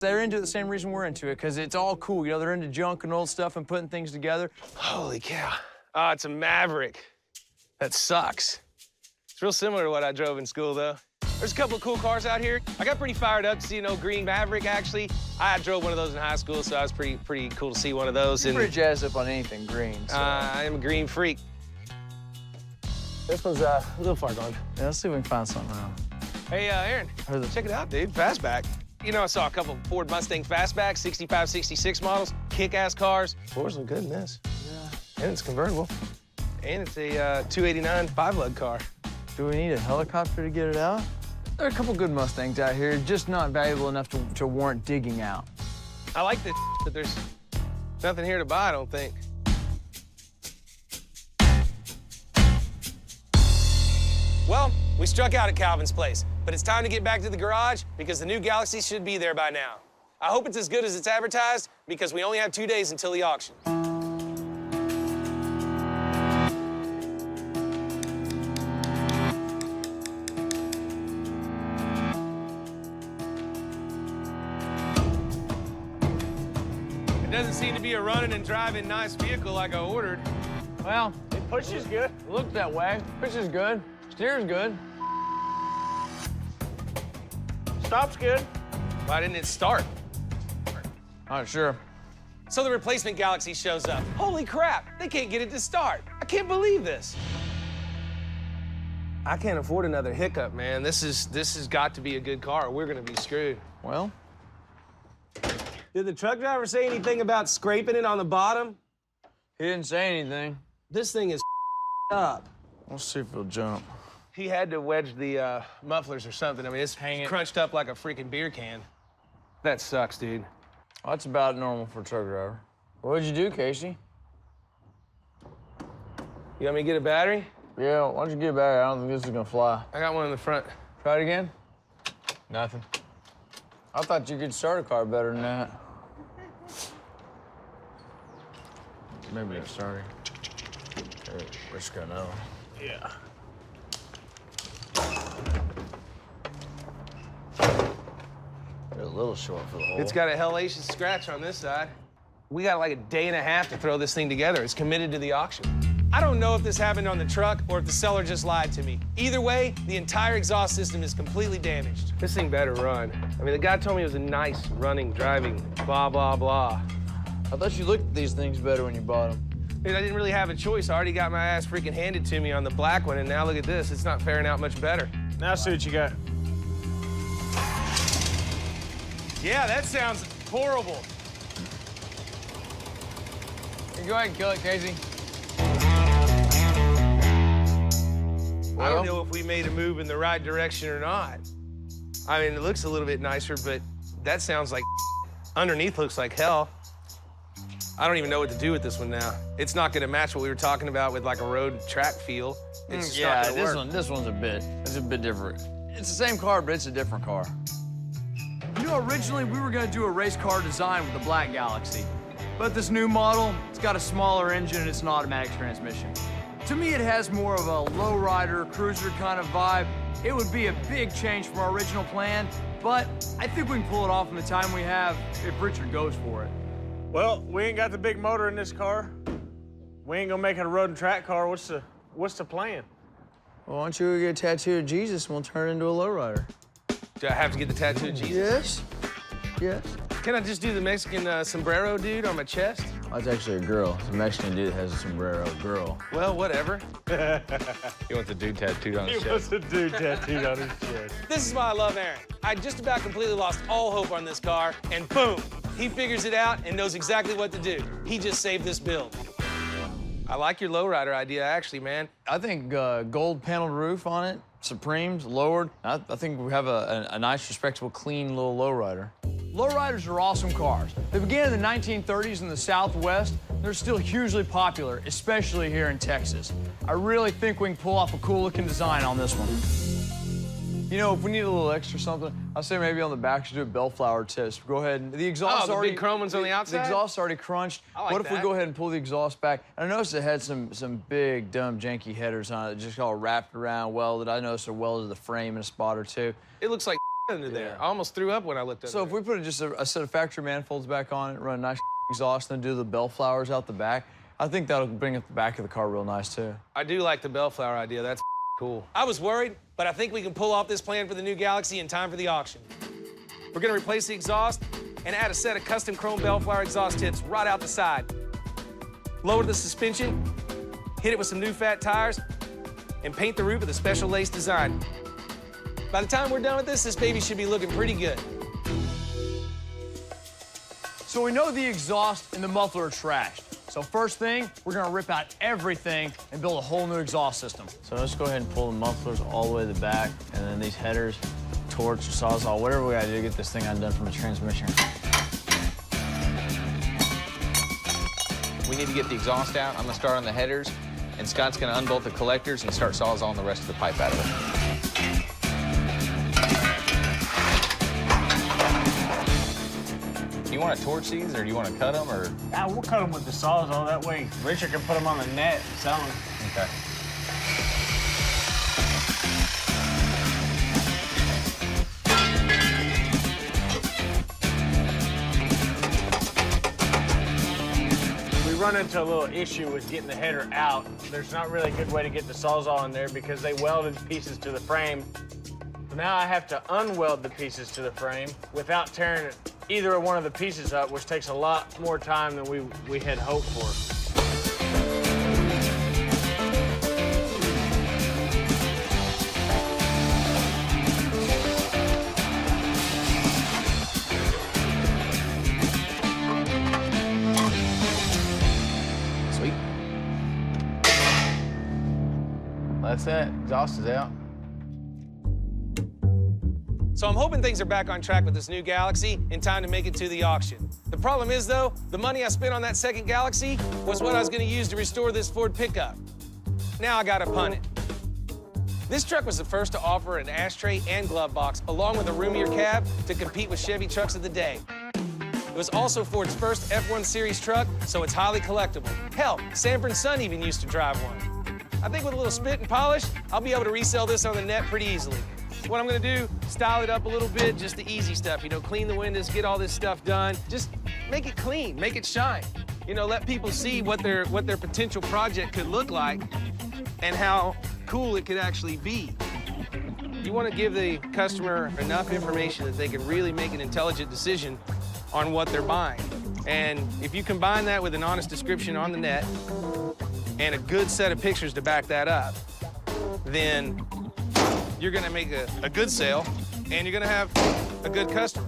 They're into it the same reason we're into it, because it's all cool. You know, they're into junk and old stuff and putting things together. Holy cow. Oh, it's a Maverick. That sucks. It's real similar to what I drove in school, though. There's a couple of cool cars out here. I got pretty fired up to see an old green Maverick, actually. I drove one of those in high school, so I was pretty cool to see one of those. You're pretty jazzed up on anything green, so. I am a green freak. This one's a little far gone. Yeah, let's see if we can find something out. Hey, Aaron, check it out, dude. Fastback. You know, I saw a couple Ford Mustang Fastbacks, 65, 66 models, kick-ass cars. Floors look good in this. Yeah. And it's convertible. And it's a 289 5-lug car. Do we need a helicopter to get it out? There are a couple good Mustangs out here, just not valuable enough to warrant digging out. I like this, but there's nothing here to buy, I don't think. Well, we struck out at Calvin's place, but it's time to get back to the garage because the new Galaxie should be there by now. I hope it's as good as it's advertised because we only have 2 days until the auction. It doesn't seem to be a running and driving nice vehicle like I ordered. Well, it pushes good. It looks that way. Pushes good. Steers good. Stop's good. Why didn't it start? Not sure. So the replacement Galaxie shows up. Holy crap, they can't get it to start. I can't believe this. I can't afford another hiccup, man. This has got to be a good car or we're gonna be screwed. Well, did the truck driver say anything about scraping it on the bottom? he didn't say anything. This thing is up. Let's see if he'll jump. He had to wedge the mufflers or something. I mean, it's crunched up like a freaking beer can. That sucks, dude. Well, that's about normal for a truck driver. What'd you do, Casey? You want me to get a battery? Yeah, why don't you get back? I don't think this is gonna fly. I got one in the front. Try it again. Nothing. I thought you could start a car better than that. Maybe it's starting. We're just gonna know. Yeah. You're a little short for the hole. It's got a hellacious scratch on this side. We got like a day and a half to throw this thing together. It's committed to the auction. I don't know if this happened on the truck or if the seller just lied to me. Either way, the entire exhaust system is completely damaged. This thing better run. I mean, the guy told me it was a nice running, driving, blah, blah, blah. I thought you looked at these things better when you bought them. Dude, I didn't really have a choice. I already got my ass freaking handed to me on the black one, and now look at this. It's not faring out much better. Now see what you got. Yeah, that sounds horrible. Hey, go ahead and kill it, Casey. I don't know if we made a move in the right direction or not. I mean, it looks a little bit nicer, but that sounds like underneath looks like hell. I don't even know what to do with this one now. It's not gonna match what we were talking about with like a road track feel. It's just not gonna work. This one's a bit different. It's the same car, but it's a different car. You know, originally we were gonna do a race car design with the black Galaxie, but this new model, it's got a smaller engine and it's an automatic transmission. To me, it has more of a lowrider, cruiser kind of vibe. It would be a big change from our original plan, but I think we can pull it off in the time we have if Richard goes for it. Well, we ain't got the big motor in this car. We ain't gonna make it a road and track car. What's the plan? Well, why don't you get a tattoo of Jesus and we'll turn it into a lowrider? Do I have to get the tattoo of Jesus? Yes. Yes. Can I just do the Mexican sombrero dude on my chest? That's actually a girl. It's a Mexican dude that has a sombrero. Girl. Well, whatever. He wants a dude tattooed on his He chest. wants a dude tattooed on his chest. This is why I love Aaron. I just about completely lost all hope on this car, and boom, he figures it out and knows exactly what to do. He just saved this build. I like your lowrider idea, actually, man. I think gold paneled roof on it, Supremes, lowered. I think we have a nice, respectable, clean little lowrider. Lowriders are awesome cars. They began in the 1930s in the Southwest. They're still hugely popular, especially here in Texas. I really think we can pull off a cool-looking design on this one. You know, if we need a little extra something, I'll say maybe on the back, should do a bellflower test. Go ahead and the exhaust the already. big chrome ones on the outside? The exhaust's already crunched. I like what if we that. go ahead and pull the exhaust back? And I noticed it had some big, dumb, janky headers on it, just all wrapped around, welded. I noticed they're welded to the frame in a spot or two. It looks like under there. I almost threw up when I looked under So if there. we put just a set of factory manifolds back on it, run a nice exhaust, and then do the bellflowers out the back, I think that'll bring up the back of the car real nice, too. I do like the bellflower idea. That's cool. I was worried, but I think we can pull off this plan for the new Galaxie in time for the auction. We're gonna replace the exhaust and add a set of custom chrome bellflower exhaust tips right out the side. Lower the suspension, hit it with some new fat tires, and paint the roof with a special lace design. By the time we're done with this baby should be looking pretty good. So we know the exhaust and the muffler are trashed. So first thing, we're gonna rip out everything and build a whole new exhaust system. So let's go ahead and pull the mufflers all the way to the back, and then these headers, torch, sawzall, whatever we gotta do to get this thing undone from the transmission. We need to get the exhaust out. I'm gonna start on the headers, and Scott's gonna unbolt the collectors and start sawzalling the rest of the pipe out of it. Do you want to torch these, or do you want to cut them, or? Nah, we'll cut them with the sawzall. That way Richard can put them on the net and sell them. Okay. We run into a little issue with getting the header out. There's not really a good way to get the sawzall in there because they welded pieces to the frame. So now I have to unweld the pieces to the frame without tearing either one of the pieces up, which takes a lot more time than we had hoped for. Sweet. That's it. Exhaust is out. So I'm hoping things are back on track with this new Galaxie in time to make it to the auction. The problem is, though, the money I spent on that second Galaxie was what I was gonna use to restore this Ford pickup. Now I gotta punt it. This truck was the first to offer an ashtray and glove box, along with a roomier cab to compete with Chevy trucks of the day. It was also Ford's first F1 Series truck, so it's highly collectible. Hell, Sanford's son even used to drive one. I think with a little spit and polish, I'll be able to resell this on the net pretty easily. What I'm gonna do, style it up a little bit, just the easy stuff, you know, clean the windows, get all this stuff done. Just make it clean, make it shine. You know, let people see what their potential project could look like and how cool it could actually be. You wanna give the customer enough information that they can really make an intelligent decision on what they're buying. And if you combine that with an honest description on the net and a good set of pictures to back that up, then you're gonna make a good sale, and you're gonna have a good customer.